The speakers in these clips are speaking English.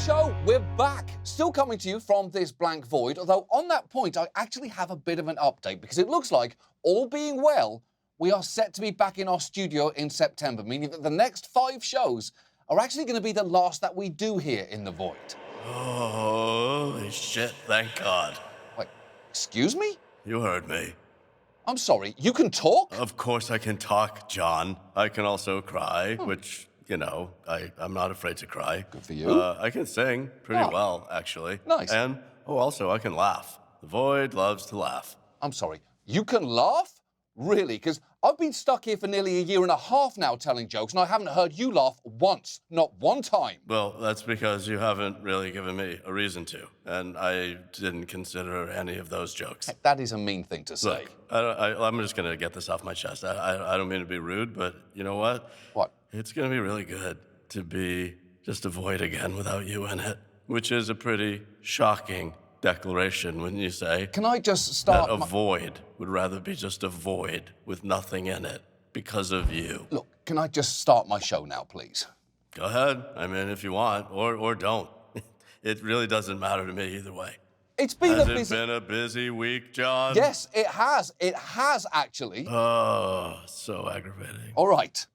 show, we're back. Still coming to you from this blank void, although on that point, I actually have a bit of an update because it looks like, all being well, we are set to be back in our studio in September, meaning that the next 5 shows are actually going to be the last that we do here in the void. Holy shit, thank God. Wait, excuse me? You heard me. I'm sorry, you can talk? Of course I can talk, John. I can also cry, which, you know, I'm not afraid to cry. Good for you. I can sing pretty well, actually. Nice. And, also, I can laugh. The void loves to laugh. I'm sorry, you can laugh? Really? Because I've been stuck here for nearly a year and a half now telling jokes, and I haven't heard you laugh once, not one time. Well, that's because you haven't really given me a reason to, and I didn't consider any of those jokes. That is a mean thing to say. Look, I'm just going to get this off my chest. I don't mean to be rude, but you know what? What? It's going to be really good to be just a void again without you in it, which is a pretty shocking declaration, wouldn't you say? Can I just start? That a void would rather be just a void with nothing in it because of you. Look, can I just start my show now, please? Go ahead. I mean, if you want, or don't. It really doesn't matter to me either way. It's been Has it been a busy week, John? Yes, it has. It has, actually. Oh, so aggravating. All right.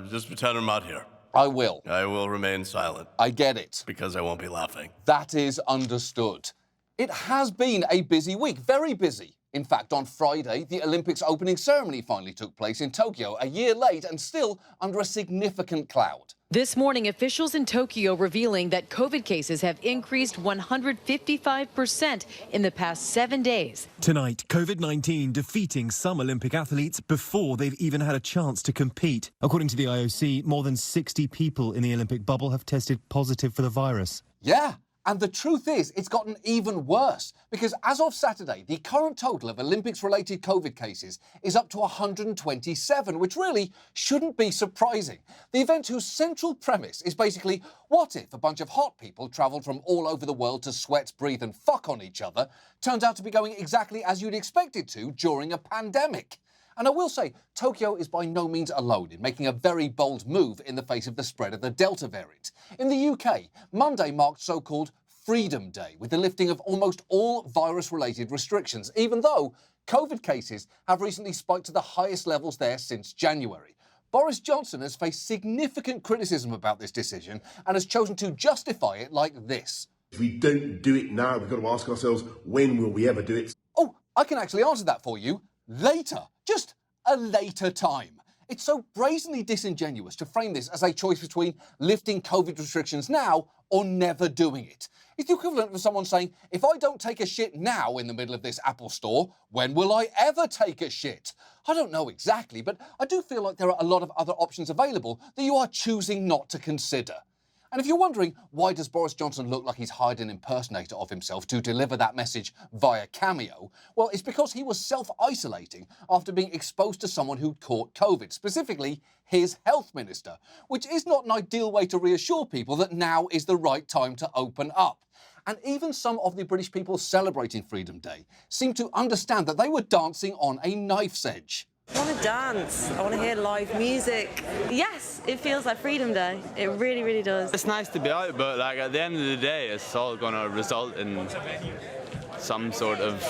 Just pretend I'm not here. I will. I will remain silent. I get it. Because I won't be laughing. That is understood. It has been a busy week, very busy. In fact, on Friday, the Olympics opening ceremony finally took place in Tokyo, a year late and still under a significant cloud. This morning, officials in Tokyo revealing that COVID cases have increased 155% in the past 7 days. Tonight, COVID-19 defeating some Olympic athletes before they've even had a chance to compete. According to the IOC, more than 60 people in the Olympic bubble have tested positive for the virus. Yeah. And the truth is, it's gotten even worse, because as of Saturday, the current total of Olympics-related COVID cases is up to 127, which really shouldn't be surprising. The event whose central premise is basically, what if a bunch of hot people travelled from all over the world to sweat, breathe and fuck on each other, turns out to be going exactly as you'd expect it to during a pandemic. And I will say, Tokyo is by no means alone in making a very bold move in the face of the spread of the Delta variant. In the UK, Monday marked so-called Freedom Day, with the lifting of almost all virus-related restrictions, even though COVID cases have recently spiked to the highest levels there since January. Boris Johnson has faced significant criticism about this decision and has chosen to justify it like this. If we don't do it now, we've got to ask ourselves, when will we ever do it? Oh, I can actually answer that for you. Later. Just a later time. It's so brazenly disingenuous to frame this as a choice between lifting COVID restrictions now or never doing it. It's the equivalent of someone saying, if I don't take a shit now in the middle of this Apple store, when will I ever take a shit? I don't know exactly, but I do feel like there are a lot of other options available that you are choosing not to consider. And if you're wondering, why does Boris Johnson look like he's hired an impersonator of himself to deliver that message via Cameo? Well, it's because he was self-isolating after being exposed to someone who'd caught COVID, specifically his health minister, which is not an ideal way to reassure people that now is the right time to open up. And even some of the British people celebrating Freedom Day seem to understand that they were dancing on a knife's edge. I want to dance. I want to hear live music. Yes, it feels like Freedom Day. It really, really does. It's nice to be out, but like at the end of the day, it's all going to result in some sort of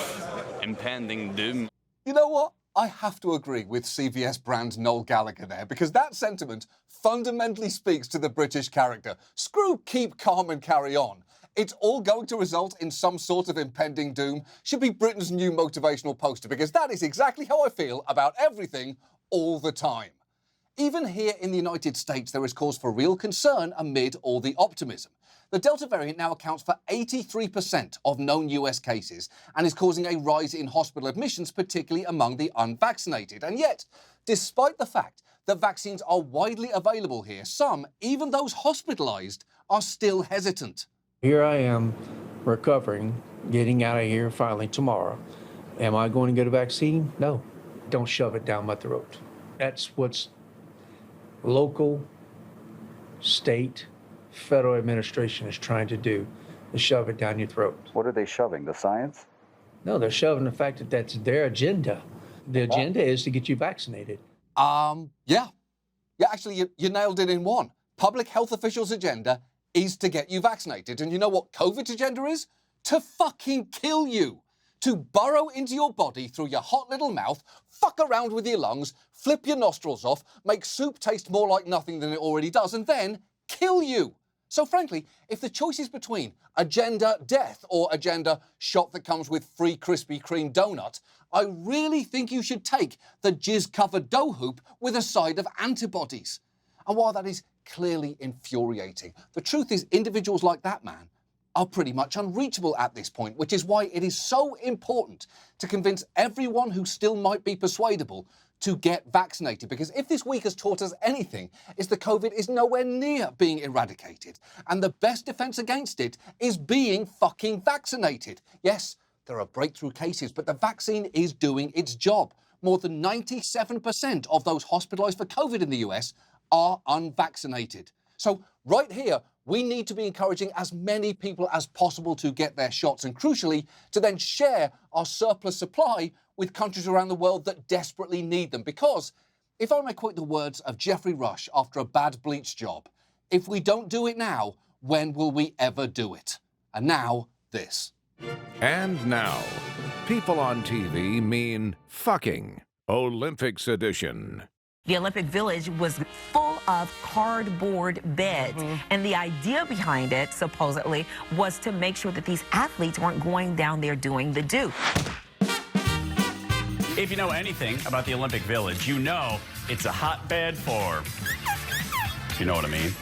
impending doom. You know what? I have to agree with CVS brand Noel Gallagher there, because that sentiment fundamentally speaks to the British character. Screw keep calm and carry on. It's all going to result in some sort of impending doom should be Britain's new motivational poster, because that is exactly how I feel about everything all the time. Even here in the United States, there is cause for real concern amid all the optimism. The Delta variant now accounts for 83% of known US cases and is causing a rise in hospital admissions, particularly among the unvaccinated. And yet, despite the fact that vaccines are widely available here, some, even those hospitalized, are still hesitant. Here I am, recovering, getting out of here finally tomorrow. Am I going to get a vaccine? No. Don't shove it down my throat. That's what's local, state, federal administration is trying to do, is shove it down your throat. What are they shoving, the science? No, they're shoving the fact that that's their agenda. The agenda is to get you vaccinated. Yeah, actually, you nailed it in one. Public health officials' agenda is to get you vaccinated. And you know what COVID's agenda is? To fucking kill you. To burrow into your body through your hot little mouth, fuck around with your lungs, flip your nostrils off, make soup taste more like nothing than it already does, and then kill you. So frankly, if the choice is between agenda death or agenda shot that comes with free Krispy Kreme donut, I really think you should take the jizz-covered dough hoop with a side of antibodies. And while that is clearly infuriating, the truth is individuals like that man are pretty much unreachable at this point, which is why it is so important to convince everyone who still might be persuadable to get vaccinated. Because if this week has taught us anything, it's that COVID is nowhere near being eradicated. And the best defense against it is being fucking vaccinated. Yes, there are breakthrough cases, but the vaccine is doing its job. More than 97% of those hospitalized for COVID in the US are unvaccinated. So right here, we need to be encouraging as many people as possible to get their shots, and crucially, to then share our surplus supply with countries around the world that desperately need them. Because, if I may quote the words of Geoffrey Rush after a bad bleach job, if we don't do it now, when will we ever do it? And now, this. And now, people on TV mean fucking. Olympics edition. The Olympic Village was full of cardboard beds. And the idea behind it, supposedly, was to make sure that these athletes weren't going down there doing the do. If you know anything about the Olympic Village, you know it's a hotbed for, you know what I mean.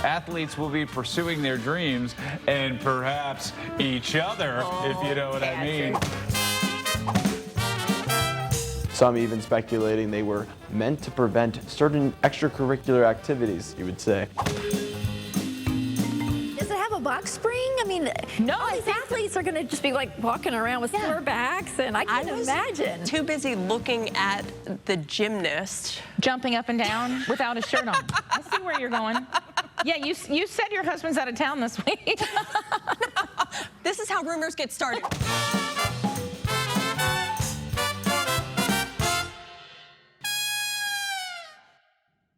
Athletes will be pursuing their dreams and perhaps each other, if you know what I mean. Some even speculating they were meant to prevent certain extracurricular activities, you would say. Does it have a box spring? I mean, no, all these athletes are going to just be like walking around with sore backs, and I can't imagine. Too busy looking at the gymnast. Jumping up and down without a shirt on. I see where you're going. Yeah, you said your husband's out of town this week. This is how rumors get started.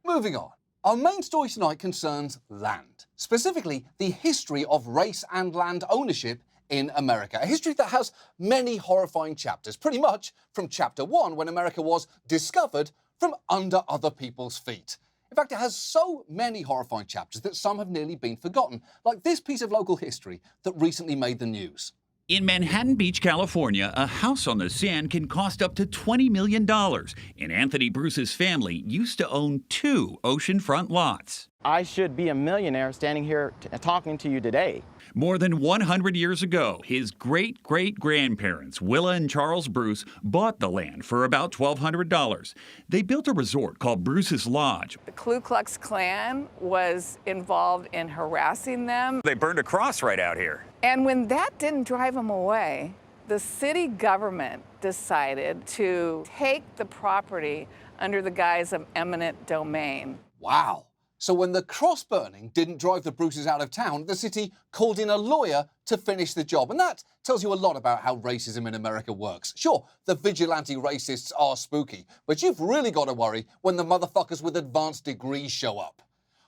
Moving on. Our main story tonight concerns land, specifically the history of race and land ownership in America. A history that has many horrifying chapters, pretty much from chapter 1, when America was discovered from under other people's feet. In fact, it has so many horrifying chapters that some have nearly been forgotten, like this piece of local history that recently made the news. In Manhattan Beach, California, a house on the sand can cost up to $20 million. And Anthony Bruce's family used to own 2 oceanfront lots. I should be a millionaire standing here talking to you today. More than 100 years ago, his great-great-grandparents, Willa and Charles Bruce, bought the land for about $1,200. They built a resort called Bruce's Lodge. The Ku Klux Klan was involved in harassing them. They burned a cross right out here. And when that didn't drive them away, the city government decided to take the property under the guise of eminent domain. Wow. So when the cross burning didn't drive the Bruces out of town, the city called in a lawyer to finish the job. And that tells you a lot about how racism in America works. Sure, the vigilante racists are spooky, but you've really got to worry when the motherfuckers with advanced degrees show up.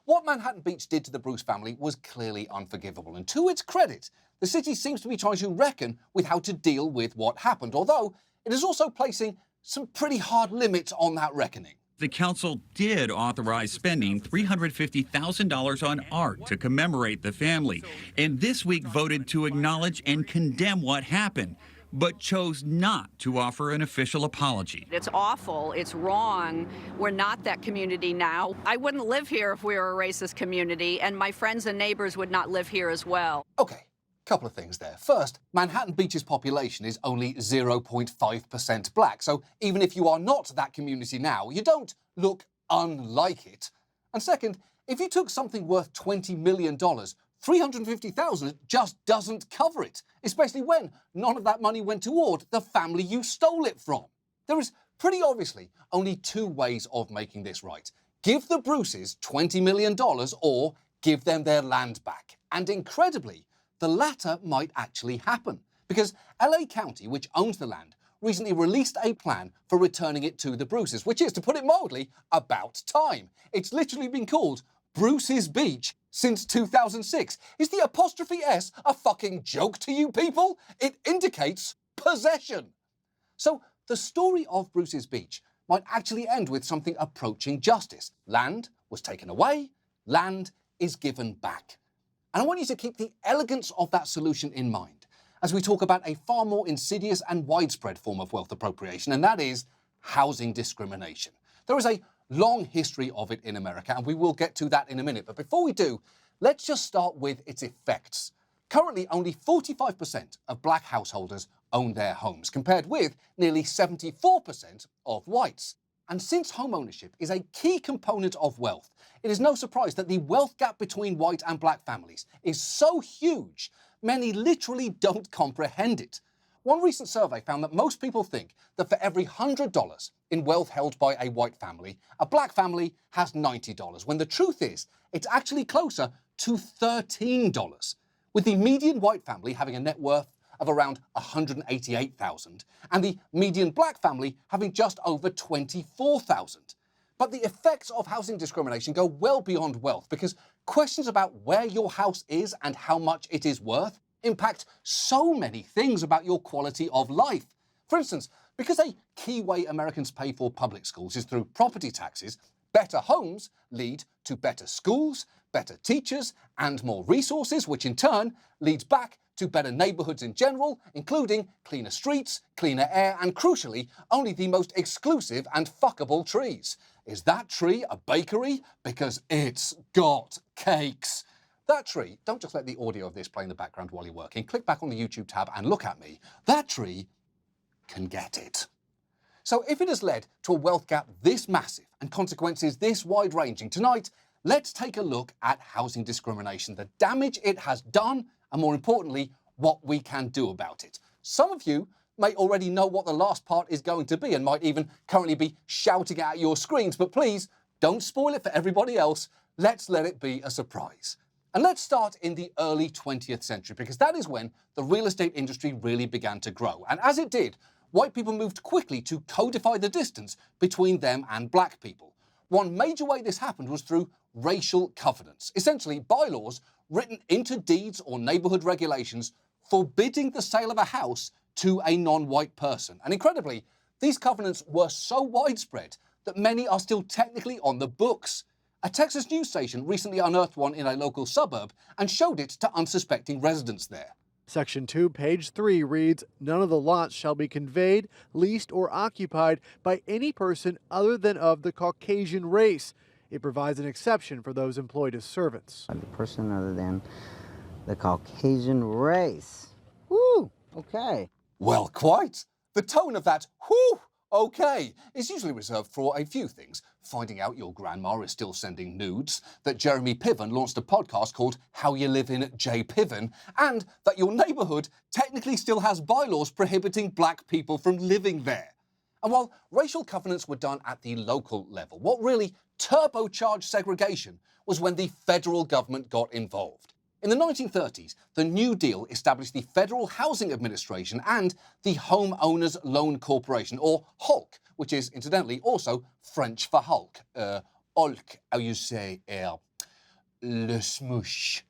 What Manhattan Beach did to the Bruce family was clearly unforgivable. And to its credit, the city seems to be trying to reckon with how to deal with what happened, although it is also placing some pretty hard limits on that reckoning. The council did authorize spending $350,000 on art to commemorate the family, and this week voted to acknowledge and condemn what happened, but chose not to offer an official apology. It's awful. It's wrong. We're not that community now. I wouldn't live here if we were a racist community, and my friends and neighbors would not live here as well. Okay. Couple of things there. First, Manhattan Beach's population is only 0.5% black, so even if you are not that community now, you don't look unlike it. And second, if you took something worth $20 million, $350,000 just doesn't cover it, especially when none of that money went toward the family you stole it from. There is pretty obviously only 2 ways of making this right. Give the Bruces $20 million or give them their land back. And incredibly, the latter might actually happen, because LA County, which owns the land, recently released a plan for returning it to the Bruces, which is, to put it mildly, about time. It's literally been called Bruce's Beach since 2006. Is the apostrophe S a fucking joke to you people? It indicates possession. So the story of Bruce's Beach might actually end with something approaching justice. Land was taken away, land is given back. And I want you to keep the elegance of that solution in mind as we talk about a far more insidious and widespread form of wealth appropriation, and that is housing discrimination. There is a long history of it in America, and we will get to that in a minute. But before we do, let's just start with its effects. Currently, only 45% of black householders own their homes, compared with nearly 74% of whites. And since home ownership is a key component of wealth, it is no surprise that the wealth gap between white and black families is so huge, many literally don't comprehend it. One recent survey found that most people think that for every $100 in wealth held by a white family, a black family has $90, when the truth is, it's actually closer to $13, with the median white family having a net worth of around $188,000, and the median black family having just over $24,000. But the effects of housing discrimination go well beyond wealth, because questions about where your house is and how much it is worth impact so many things about your quality of life. For instance, because a key way Americans pay for public schools is through property taxes, better homes lead to better schools, better teachers, and more resources, which in turn leads back to better neighborhoods in general, including cleaner streets, cleaner air, and crucially, only the most exclusive and fuckable trees. Is that tree a bakery? Because it's got cakes. That tree, don't just let the audio of this play in the background while you're working. Click back on the YouTube tab and look at me. That tree can get it. So if it has led to a wealth gap this massive and consequences this wide-ranging, tonight, let's take a look at housing discrimination, the damage it has done, and more importantly, what we can do about it. Some of you may already know what the last part is going to be and might even currently be shouting at your screens, but please don't spoil it for everybody else. Let's let it be a surprise. And let's start in the early 20th century, because that is when the real estate industry really began to grow. And as it did, white people moved quickly to codify the distance between them and black people. One major way this happened was through racial covenants, essentially bylaws written into deeds or neighborhood regulations forbidding the sale of a house to a non-white person. And incredibly, these covenants were so widespread that many are still technically on the books. A Texas news station recently unearthed one in a local suburb and showed it to unsuspecting residents there. Section 2, page 3 reads, "None of the lots shall be conveyed, leased, or occupied by any person other than of the Caucasian race." It provides an exception for those employed as servants. A person other than the Caucasian race. Woo, okay. Well, quite. The tone of that, whew, okay, is usually reserved for a few things. Finding out your grandma is still sending nudes, that Jeremy Piven launched a podcast called How You Live in J. Piven, and that your neighborhood technically still has bylaws prohibiting black people from living there. And while racial covenants were done at the local level, what really turbocharged segregation was when the federal government got involved. In the 1930s, the New Deal established the Federal Housing Administration and the Homeowners Loan Corporation, or HOLC, which is incidentally also French for Hulk. Hulk, how you say, le smoosh.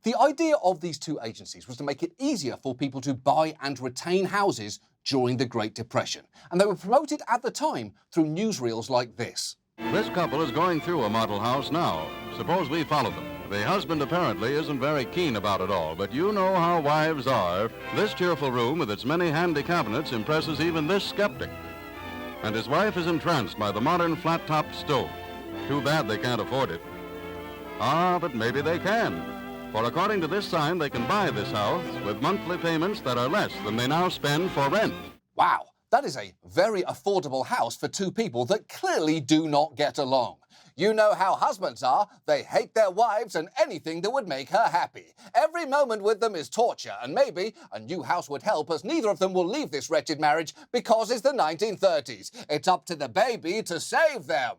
The idea of these two agencies was to make it easier for people to buy and retain houses during the Great Depression, and they were promoted at the time through newsreels like this. This couple is going through a model house now. Suppose we follow them. The husband apparently isn't very keen about it all, but you know how wives are. This cheerful room with its many handy cabinets impresses even this skeptic. And his wife is entranced by the modern flat-topped stove. Too bad they can't afford it. Ah, but maybe they can. For according to this sign, they can buy this house with monthly payments that are less than they now spend for rent. Wow, that is a very affordable house for two people that clearly do not get along. You know how husbands are. They hate their wives and anything that would make her happy. Every moment with them is torture, and maybe a new house would help, as neither of them will leave this wretched marriage because it's the 1930s. It's up to the baby to save them.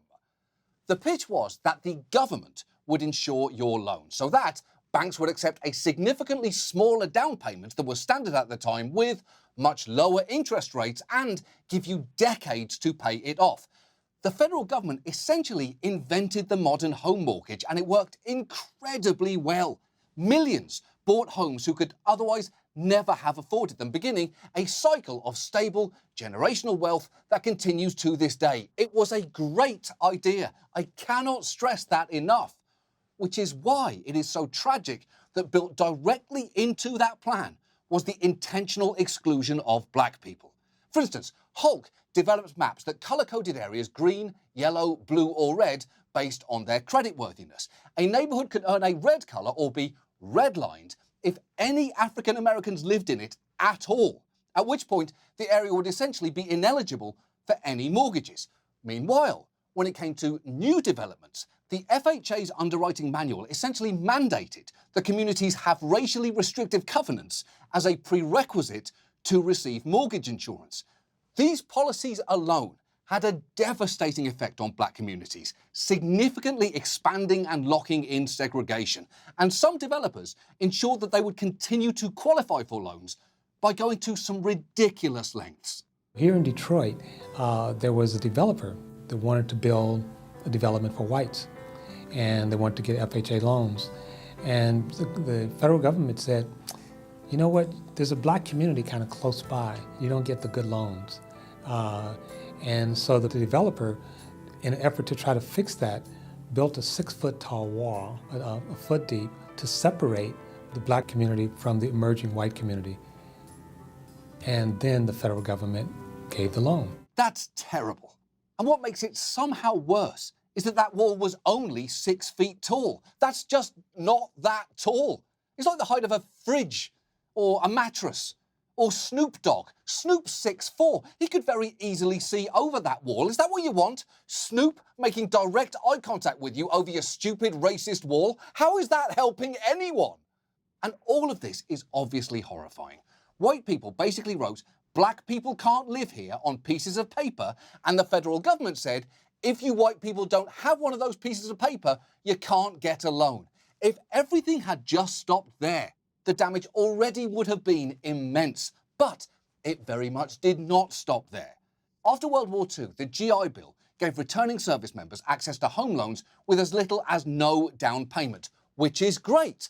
The pitch was that the government would insure your loan, so that banks would accept a significantly smaller down payment than was standard at the time, with much lower interest rates, and give you decades to pay it off. The federal government essentially invented the modern home mortgage, and it worked incredibly well. Millions bought homes who could otherwise never have afforded them, beginning a cycle of stable, generational wealth that continues to this day. It was a great idea. I cannot stress that enough, which is why it is so tragic that built directly into that plan was the intentional exclusion of black people. For instance, Hulk developed maps that color-coded areas green, yellow, blue, or red based on their creditworthiness. A neighborhood could earn a red color or be redlined if any African Americans lived in it at all, at which point the area would essentially be ineligible for any mortgages. Meanwhile, when it came to new developments, the FHA's underwriting manual essentially mandated that communities have racially restrictive covenants as a prerequisite to receive mortgage insurance. These policies alone had a devastating effect on black communities, significantly expanding and locking in segregation. And some developers ensured that they would continue to qualify for loans by going to some ridiculous lengths. Here in Detroit, there was a developer that wanted to build a development for whites, and they wanted to get FHA loans. And the federal government said, you know what, there's a black community kind of close by. You don't get the good loans. And so the developer, in an effort to try to fix that, built a 6-foot tall wall, a foot deep, to separate the black community from the emerging white community. And then the federal government gave the loan. That's terrible. And what makes it somehow worse is that that wall was only 6 feet tall. That's just not that tall. It's like the height of a fridge or a mattress. Or Snoop Dogg. Snoop's 6'4". He could very easily see over that wall. Is that what you want? Snoop making direct eye contact with you over your stupid racist wall? How is that helping anyone? And all of this is obviously horrifying. White people basically wrote, black people can't live here on pieces of paper, and the federal government said, if you white people don't have one of those pieces of paper, you can't get a loan. If everything had just stopped there, the damage already would have been immense, but it very much did not stop there. After World War II, the GI Bill gave returning service members access to home loans with as little as no down payment, which is great.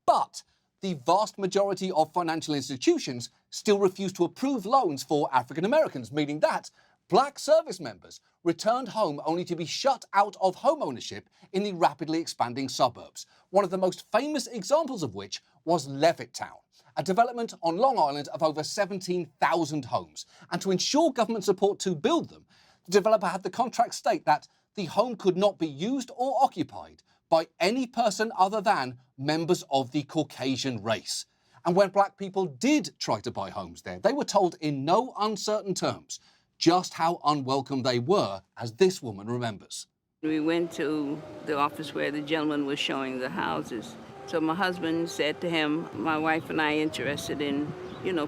But the vast majority of financial institutions still refuse to approve loans for African Americans, meaning that black service members returned home only to be shut out of home ownership in the rapidly expanding suburbs, one of the most famous examples of which was Levittown, a development on Long Island of over 17,000 homes. And to ensure government support to build them, the developer had the contract state that the home could not be used or occupied by any person other than members of the Caucasian race. And when black people did try to buy homes there, they were told in no uncertain terms just how unwelcome they were, as this woman remembers. We went to the office where the gentleman was showing the houses. So my husband said to him, my wife and I are interested in,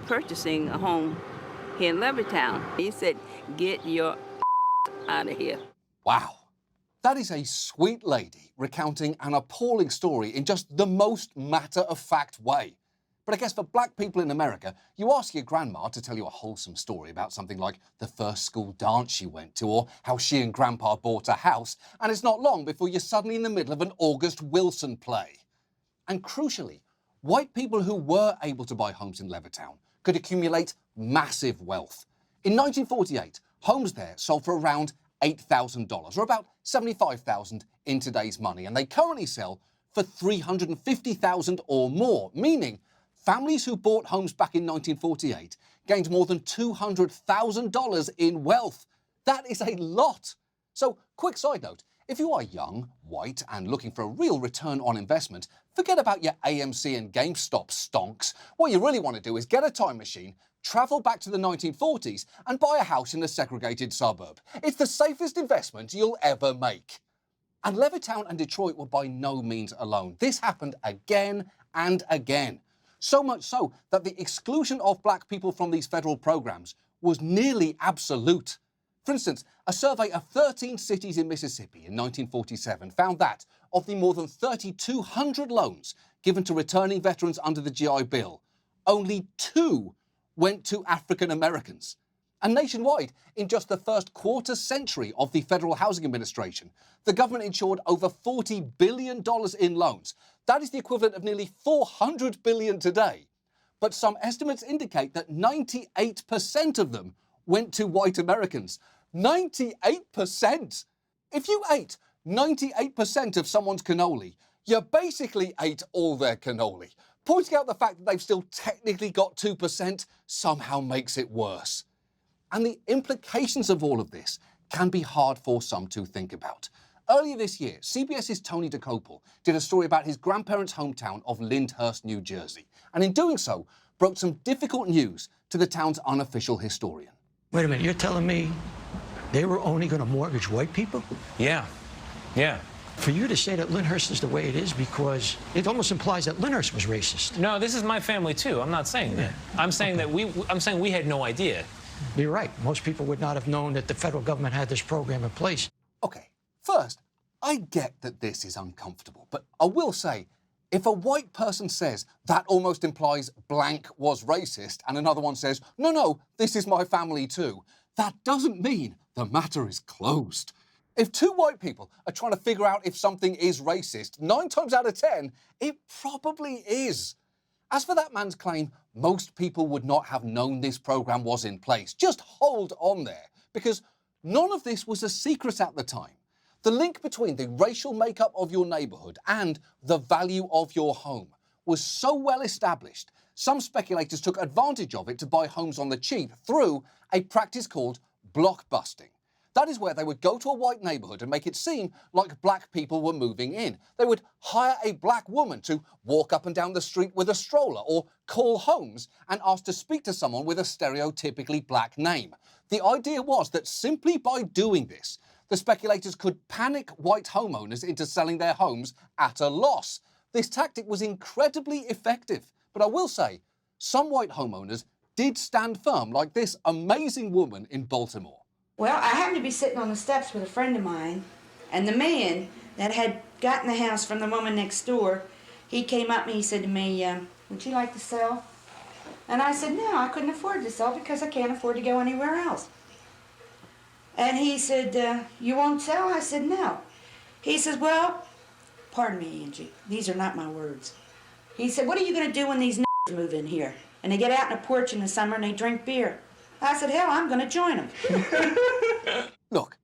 purchasing a home here in Levittown. He said, get your out of here. Wow. That is a sweet lady recounting an appalling story in just the most matter-of-fact way. But I guess for black people in America, you ask your grandma to tell you a wholesome story about something like the first school dance she went to or how she and grandpa bought a house, and it's not long before you're suddenly in the middle of an August Wilson play. And crucially, white people who were able to buy homes in Levittown could accumulate massive wealth. In 1948, homes there sold for around $8,000, or about $75,000 in today's money, and they currently sell for $350,000 or more, meaning families who bought homes back in 1948 gained more than $200,000 in wealth. That is a lot. So, quick side note, if you are young, white, and looking for a real return on investment, forget about your AMC and GameStop stonks. What you really want to do is get a time machine, travel back to the 1940s, and buy a house in a segregated suburb. It's the safest investment you'll ever make. And Levittown and Detroit were by no means alone. This happened again and again. So much so that the exclusion of black people from these federal programs was nearly absolute. For instance, a survey of 13 cities in Mississippi in 1947 found that of the more than 3,200 loans given to returning veterans under the GI Bill, only 2 went to African Americans. And nationwide, in just the first quarter century of the Federal Housing Administration, the government insured over $40 billion in loans. That is the equivalent of nearly $400 billion today. But some estimates indicate that 98% of them went to white Americans. 98%! If you ate 98% of someone's cannoli, you basically ate all their cannoli. Pointing out the fact that they've still technically got 2% somehow makes it worse. And the implications of all of this can be hard for some to think about. Earlier this year, CBS's Tony DeCopel did a story about his grandparents' hometown of Lyndhurst, New Jersey, and in doing so, broke some difficult news to the town's unofficial historian. Wait a minute, you're telling me they were only going to mortgage white people? Yeah. For you to say that Lyndhurst is the way it is, because it almost implies that Lyndhurst was racist. No, this is my family too. I'm not saying that. I'm saying that we had no idea. You're right. Most people would not have known that the federal government had this program in place. Okay, first, I get that this is uncomfortable, but I will say, if a white person says that almost implies blank was racist, and another one says, no, this is my family too, that doesn't mean the matter is closed. If two white people are trying to figure out if something is racist, 9 times out of 10, it probably is. As for that man's claim, most people would not have known this program was in place. Just hold on there, because none of this was a secret at the time. The link between the racial makeup of your neighborhood and the value of your home was so well established, some speculators took advantage of it to buy homes on the cheap through a practice called blockbusting. That is where they would go to a white neighborhood and make it seem like black people were moving in. They would hire a black woman to walk up and down the street with a stroller, or call homes and ask to speak to someone with a stereotypically black name. The idea was that simply by doing this, the speculators could panic white homeowners into selling their homes at a loss. This tactic was incredibly effective, but I will say, some white homeowners did stand firm, like this amazing woman in Baltimore. Well, I happened to be sitting on the steps with a friend of mine, and the man that had gotten the house from the woman next door, he came up and he said to me, would you like to sell? And I said, no, I couldn't afford to sell because I can't afford to go anywhere else. And he said, you won't sell? I said, no. He says, well, pardon me, Angie, these are not my words. He said, what are you going to do when these move in here? And they get out on a porch in the summer and they drink beer. I said, hell, I'm going to join them. Look,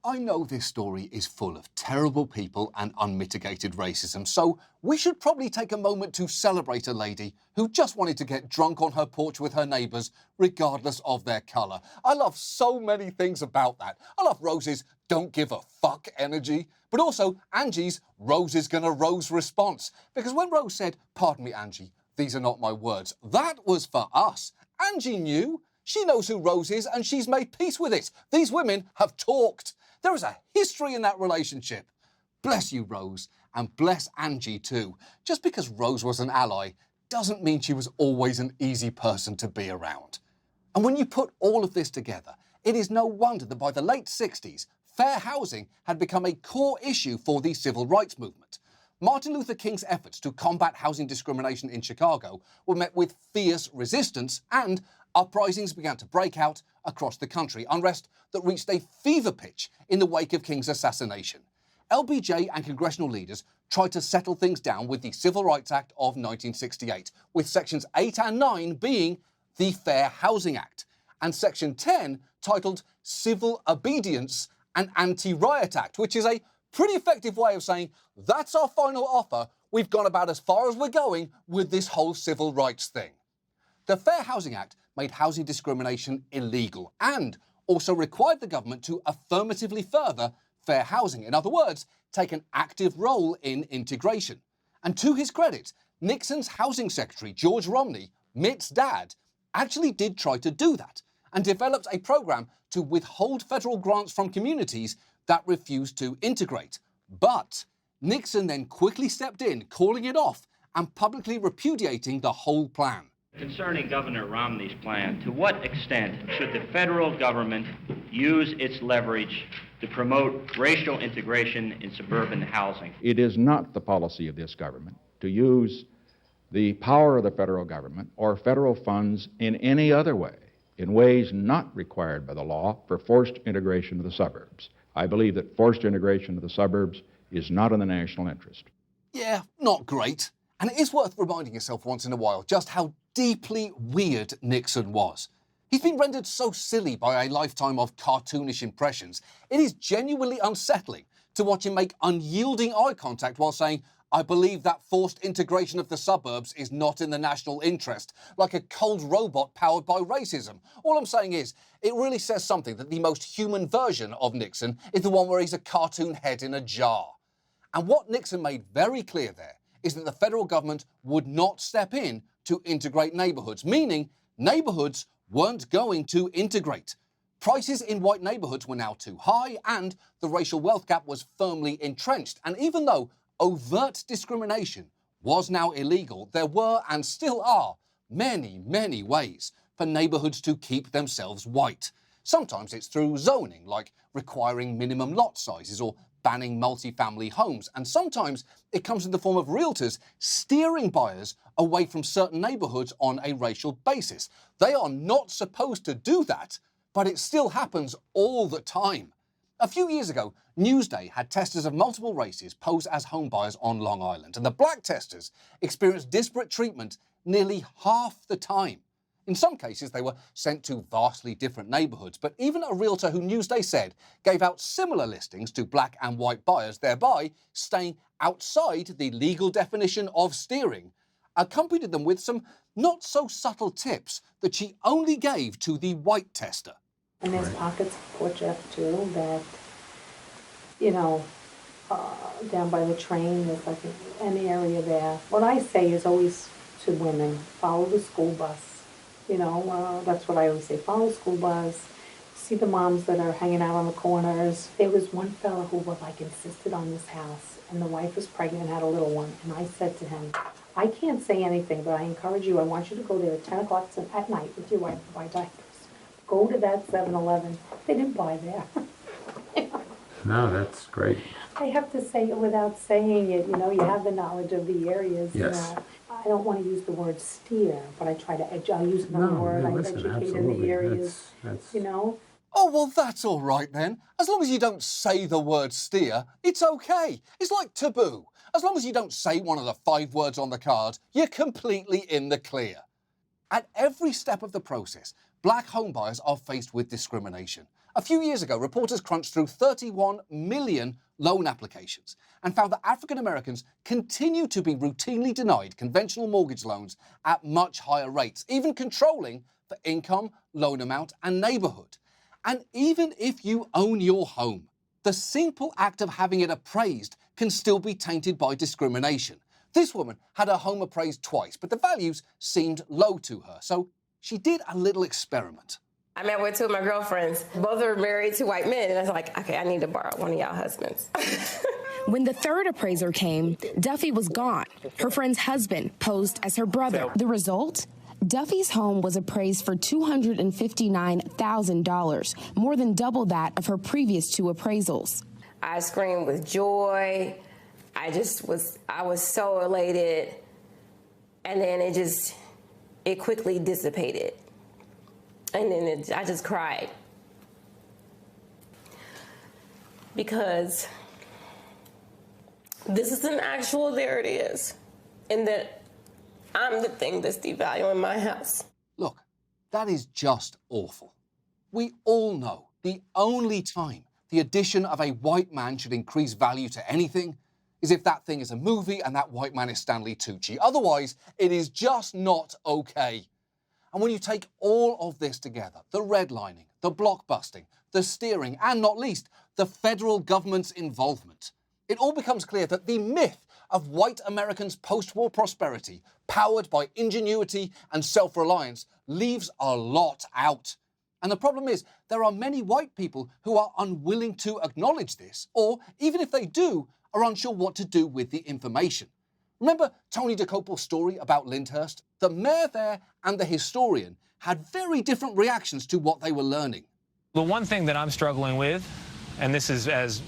I know this story is full of terrible people and unmitigated racism, so we should probably take a moment to celebrate a lady who just wanted to get drunk on her porch with her neighbours, regardless of their colour. I love so many things about that. I love Rose's don't give a fuck energy, but also Angie's Rose is gonna Rose response. Because when Rose said, pardon me, Angie, these are not my words, that was for us. Angie knew. She knows who Rose is and she's made peace with it. These women have talked. There is a history in that relationship. Bless you, Rose, and bless Angie too. Just because Rose was an ally doesn't mean she was always an easy person to be around. And when you put all of this together, it is no wonder that by the late 60s, fair housing had become a core issue for the civil rights movement. Martin Luther King's efforts to combat housing discrimination in Chicago were met with fierce resistance, and uprisings began to break out across the country, unrest that reached a fever pitch in the wake of King's assassination. LBJ and congressional leaders tried to settle things down with the Civil Rights Act of 1968, with Sections 8 and 9 being the Fair Housing Act, and Section 10 titled Civil Obedience and Anti-Riot Act, which is a pretty effective way of saying, that's our final offer, we've gone about as far as we're going with this whole civil rights thing. The Fair Housing Act made housing discrimination illegal and also required the government to affirmatively further fair housing. In other words, take an active role in integration. And to his credit, Nixon's housing secretary, George Romney, Mitt's dad, actually did try to do that and developed a program to withhold federal grants from communities that refused to integrate. But Nixon then quickly stepped in, calling it off and publicly repudiating the whole plan. Concerning Governor Romney's plan, to what extent should the federal government use its leverage to promote racial integration in suburban housing? It is not the policy of this government to use the power of the federal government or federal funds in any other way in ways not required by the law for forced integration of the suburbs. I believe that forced integration of the suburbs is not in the national interest. Yeah, not great. And it is worth reminding yourself once in a while just how deeply weird Nixon was. He's been rendered so silly by a lifetime of cartoonish impressions, it is genuinely unsettling to watch him make unyielding eye contact while saying, "I believe that forced integration of the suburbs is not in the national interest," like a cold robot powered by racism. All I'm saying is, it really says something that the most human version of Nixon is the one where he's a cartoon head in a jar. And what Nixon made very clear there is that the federal government would not step in to integrate neighborhoods, meaning neighborhoods weren't going to integrate. Prices in white neighborhoods were now too high and the racial wealth gap was firmly entrenched. And even though overt discrimination was now illegal, there were and still are many, many ways for neighborhoods to keep themselves white. Sometimes it's through zoning, like requiring minimum lot sizes or banning multifamily homes. And sometimes it comes in the form of realtors steering buyers away from certain neighborhoods on a racial basis. They are not supposed to do that, but it still happens all the time. A few years ago, Newsday had testers of multiple races pose as home buyers on Long Island, and the black testers experienced disparate treatment nearly half the time. In some cases, they were sent to vastly different neighborhoods, but even a realtor who Newsday said gave out similar listings to black and white buyers, thereby staying outside the legal definition of steering, accompanied them with some not so subtle tips that she only gave to the white tester. And there's pockets of Port Jeff too that, you know, down by the train, there's like an area there. What I say is always to women, follow the school bus. You know, that's what I always say, follow the school bus. See the moms that are hanging out on the corners. There was one fella who was like insisted on this house, and the wife was pregnant and had a little one. And I said to him, I can't say anything, but I encourage you, I want you to go there at 10 o'clock at night with your wife to buy diapers. Go to that 7-Eleven. They didn't buy there. No, that's great. I have to say it without saying it. You know, you have the knowledge of the areas. Yes. You know. I don't want to use the word steer, but I try to I'll use another word. I educate in the areas, you know. Oh, well, that's all right then. As long as you don't say the word steer, it's okay. It's like taboo. As long as you don't say one of the 5 words on the card, you're completely in the clear. At every step of the process, black homebuyers are faced with discrimination. A few years ago, reporters crunched through 31 million loan applications and found that African Americans continue to be routinely denied conventional mortgage loans at much higher rates, even controlling for income, loan amount, and neighborhood. And even if you own your home, the simple act of having it appraised can still be tainted by discrimination. This woman had her home appraised twice, but the values seemed low to her, so she did a little experiment. I met with 2 of my girlfriends. Both are married to white men, and I was like, okay, I need to borrow one of y'all husbands. When the third appraiser came, Duffy was gone. Her friend's husband posed as her brother. The result? Duffy's home was appraised for $259,000, more than double that of her previous 2 appraisals. I screamed with joy. I was so elated. And then it quickly dissipated. And then I just cried. Because this is an actual, there it is. And that I'm the thing that's devaluing my house. Look, that is just awful. We all know the only time the addition of a white man should increase value to anything is if that thing is a movie and that white man is Stanley Tucci. Otherwise, it is just not okay. And when you take all of this together, the redlining, the blockbusting, the steering, and not least, the federal government's involvement, it all becomes clear that the myth of white Americans' post-war prosperity, powered by ingenuity and self-reliance, leaves a lot out. And the problem is, there are many white people who are unwilling to acknowledge this, or even if they do, are unsure what to do with the information. Remember Tony DeCopel's story about Lyndhurst? The mayor there and the historian had very different reactions to what they were learning. The one thing that I'm struggling with, and this is as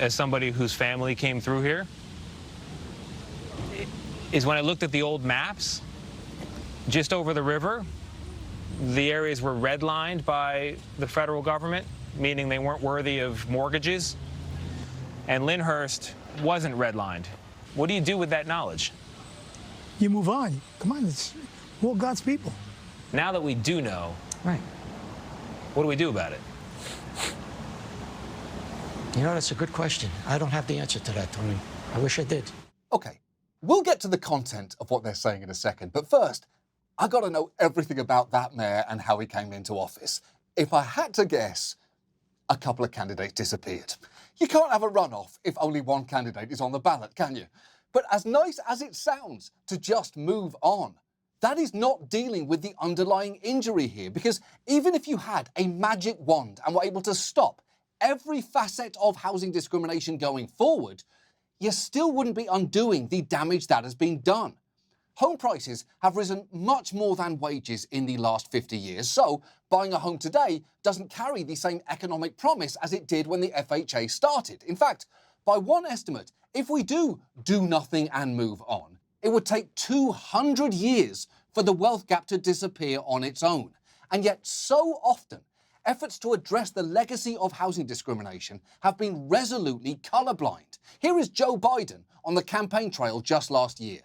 somebody whose family came through here, is when I looked at the old maps, just over the river, the areas were redlined by the federal government, meaning they weren't worthy of mortgages. And Lyndhurst wasn't redlined. What do you do with that knowledge? You move on. Come on, we're all God's people. Now that we do know, right, what do we do about it? You know, that's a good question. I don't have the answer to that, Tony. I wish I did. Okay, we'll get to the content of what they're saying in a second, but first, I gotta know everything about that mayor and how he came into office. If I had to guess, a couple of candidates disappeared. You can't have a runoff if only one candidate is on the ballot, can you? But as nice as it sounds to just move on, that is not dealing with the underlying injury here, because even if you had a magic wand and were able to stop every facet of housing discrimination going forward, you still wouldn't be undoing the damage that has been done. Home prices have risen much more than wages in the last 50 years, so buying a home today doesn't carry the same economic promise as it did when the FHA started. In fact, by one estimate, if we do nothing and move on, it would take 200 years for the wealth gap to disappear on its own. And yet so often, efforts to address the legacy of housing discrimination have been resolutely colorblind. Here is Joe Biden on the campaign trail just last year.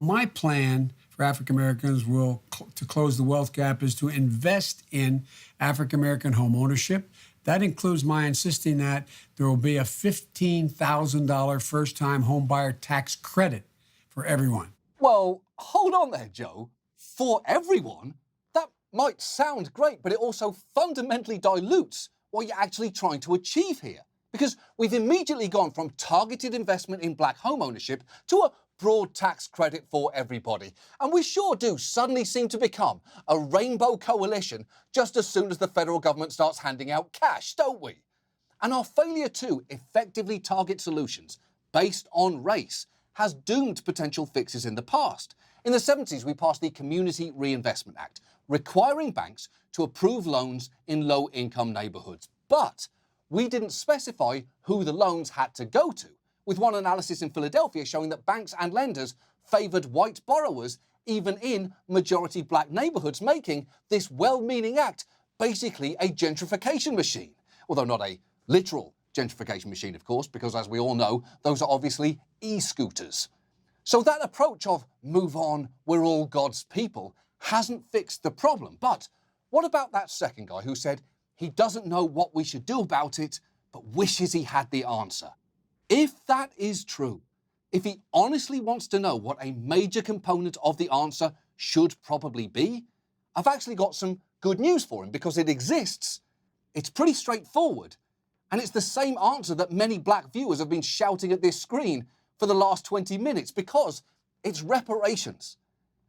My plan for African Americans to close the wealth gap is to invest in African American home ownership. That includes my insisting that there will be a $15,000 first-time home buyer tax credit for everyone. Well, hold on there, Joe. For everyone? That might sound great, but it also fundamentally dilutes what you're actually trying to achieve here. Because we've immediately gone from targeted investment in black home ownership to a broad tax credit for everybody. And we sure do suddenly seem to become a rainbow coalition just as soon as the federal government starts handing out cash, don't we? And our failure to effectively target solutions based on race has doomed potential fixes in the past. In the 70s, we passed the Community Reinvestment Act, requiring banks to approve loans in low-income neighborhoods. But we didn't specify who the loans had to go to, with one analysis in Philadelphia showing that banks and lenders favored white borrowers even in majority black neighborhoods, making this well-meaning act basically a gentrification machine. Although not a literal gentrification machine, of course, because as we all know, those are obviously e-scooters. So that approach of move on, we're all God's people, hasn't fixed the problem. But what about that second guy who said he doesn't know what we should do about it, but wishes he had the answer? If that is true, if he honestly wants to know what a major component of the answer should probably be, I've actually got some good news for him because it exists. It's pretty straightforward. And it's the same answer that many black viewers have been shouting at this screen for the last 20 minutes because it's reparations.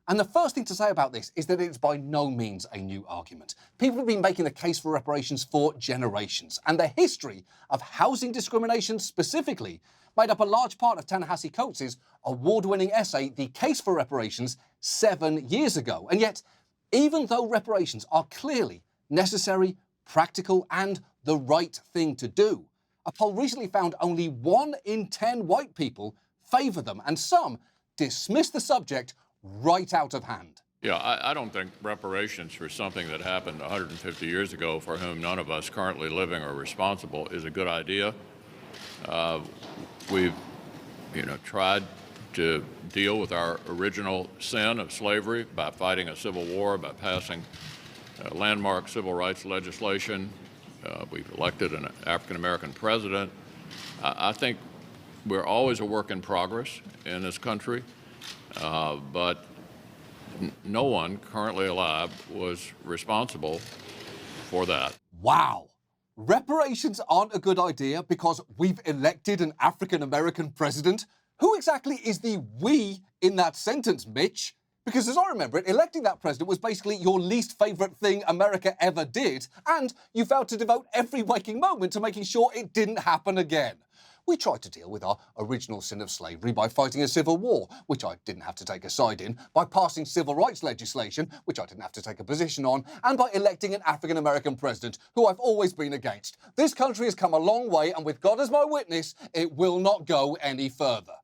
And the first thing to say about this is that it's by no means a new argument. People have been making the case for reparations for generations, and the history of housing discrimination specifically made up a large part of Ta-Nehisi Coates' award-winning essay, The Case for Reparations, 7 years ago. And yet, even though reparations are clearly necessary, practical, and the right thing to do, a poll recently found only 1 in 10 white people favor them, and some dismiss the subject right out of hand. Yeah, I don't think reparations for something that happened 150 years ago for whom none of us currently living are responsible is a good idea. We've, tried to deal with our original sin of slavery by fighting a civil war, by passing landmark civil rights legislation. We've elected an African-American president. I think we're always a work in progress in this country. But no one currently alive was responsible for that. Wow. Reparations aren't a good idea because we've elected an African-American president? Who exactly is the we in that sentence, Mitch? Because as I remember it, electing that president was basically your least favorite thing America ever did, and you vowed to devote every waking moment to making sure it didn't happen again. We tried to deal with our original sin of slavery by fighting a civil war, which I didn't have to take a side in, by passing civil rights legislation, which I didn't have to take a position on, and by electing an African-American president, who I've always been against. This country has come a long way, and with God as my witness, it will not go any further.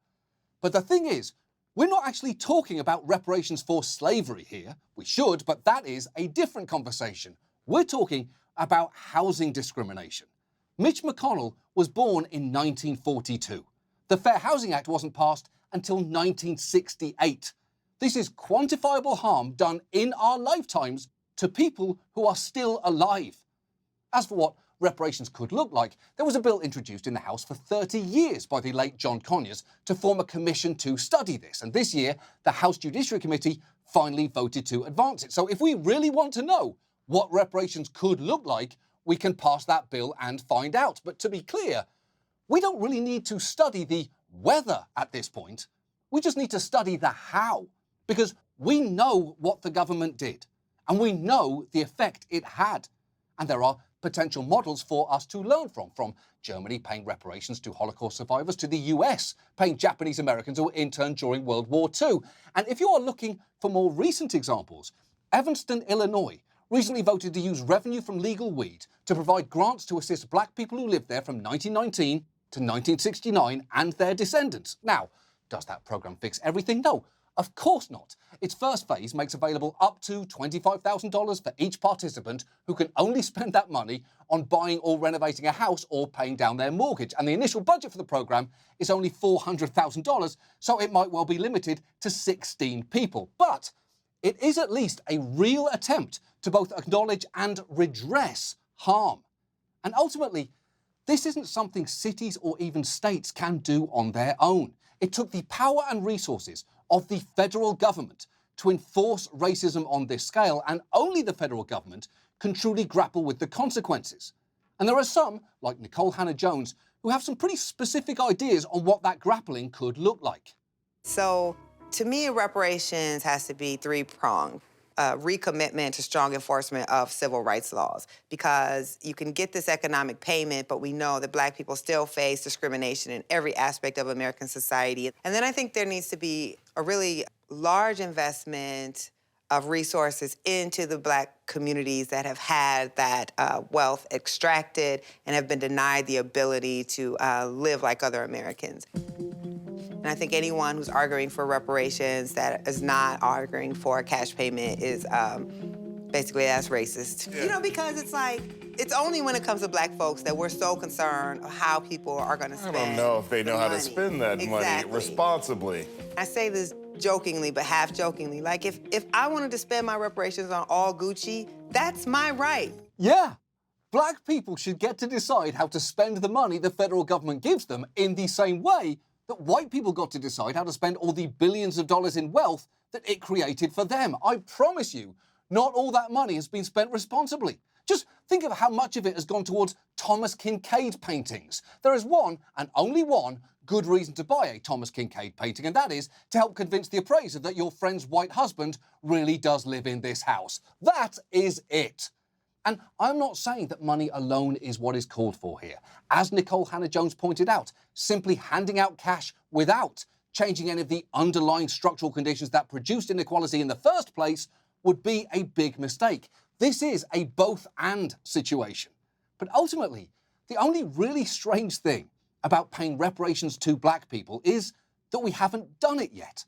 But the thing is, we're not actually talking about reparations for slavery here. We should, but that is a different conversation. We're talking about housing discrimination. Mitch McConnell was born in 1942. The Fair Housing Act wasn't passed until 1968. This is quantifiable harm done in our lifetimes to people who are still alive. As for what reparations could look like, there was a bill introduced in the House for 30 years by the late John Conyers to form a commission to study this. And this year, the House Judiciary Committee finally voted to advance it. So if we really want to know what reparations could look like, we can pass that bill and find out. But to be clear, we don't really need to study the whether at this point. We just need to study the how, because we know what the government did, and we know the effect it had. And there are potential models for us to learn from Germany paying reparations to Holocaust survivors, to the US paying Japanese Americans who were interned during World War II. And if you are looking for more recent examples, Evanston, Illinois, recently voted to use revenue from legal weed to provide grants to assist black people who lived there from 1919 to 1969 and their descendants. Now, does that program fix everything? No, of course not. Its first phase makes available up to $25,000 for each participant who can only spend that money on buying or renovating a house or paying down their mortgage. And the initial budget for the program is only $400,000, so it might well be limited to 16 people. But it is at least a real attempt to both acknowledge and redress harm. And ultimately, this isn't something cities or even states can do on their own. It took the power and resources of the federal government to enforce racism on this scale, and only the federal government can truly grapple with the consequences. And there are some, like Nicole Hannah-Jones, who have some pretty specific ideas on what that grappling could look like. So, to me, reparations has to be three-pronged. Recommitment to strong enforcement of civil rights laws, because you can get this economic payment, but we know that Black people still face discrimination in every aspect of American society. And then I think there needs to be a really large investment of resources into the Black communities that have had that wealth extracted and have been denied the ability to live like other Americans. And I think anyone who's arguing for reparations that is not arguing for a cash payment is basically that's racist. Yeah. You know, because it's like, it's only when it comes to Black folks that we're so concerned of how people are gonna spend I don't know if they know how to spend that money responsibly. I say this jokingly, but half jokingly. Like, if I wanted to spend my reparations on all Gucci, that's my right. Yeah. Black people should get to decide how to spend the money the federal government gives them in the same way that white people got to decide how to spend all the billions of dollars in wealth that it created for them. I promise you, not all that money has been spent responsibly. Just think of how much of it has gone towards Thomas Kinkade paintings. There is one, and only one, good reason to buy a Thomas Kinkade painting, and that is to help convince the appraiser that your friend's white husband really does live in this house. That is it. And I'm not saying that money alone is what is called for here. As Nicole Hannah-Jones pointed out, simply handing out cash without changing any of the underlying structural conditions that produced inequality in the first place would be a big mistake. This is a both-and situation. But ultimately, the only really strange thing about paying reparations to Black people is that we haven't done it yet.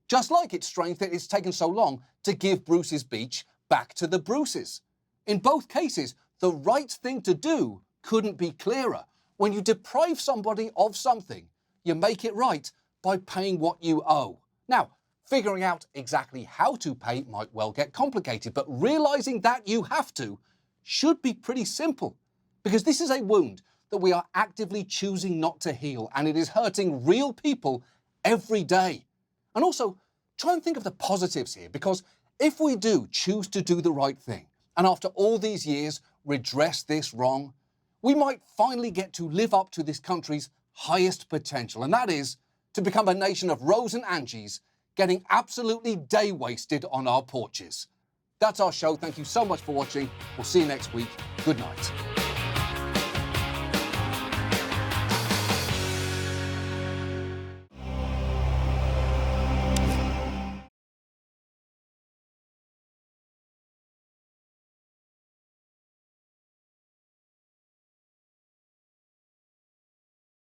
Just like it's strange that it's taken so long to give Bruce's Beach back to the Bruces. In both cases, the right thing to do couldn't be clearer. When you deprive somebody of something, you make it right by paying what you owe. Now, figuring out exactly how to pay might well get complicated, but realizing that you have to should be pretty simple. Because this is a wound that we are actively choosing not to heal, and it is hurting real people every day. And also, try and think of the positives here, because if we do choose to do the right thing, and after all these years redress this wrong, we might finally get to live up to this country's highest potential, and that is to become a nation of Rose and Angies getting absolutely day-wasted on our porches. That's our show. Thank you so much for watching. We'll see you next week. Good night.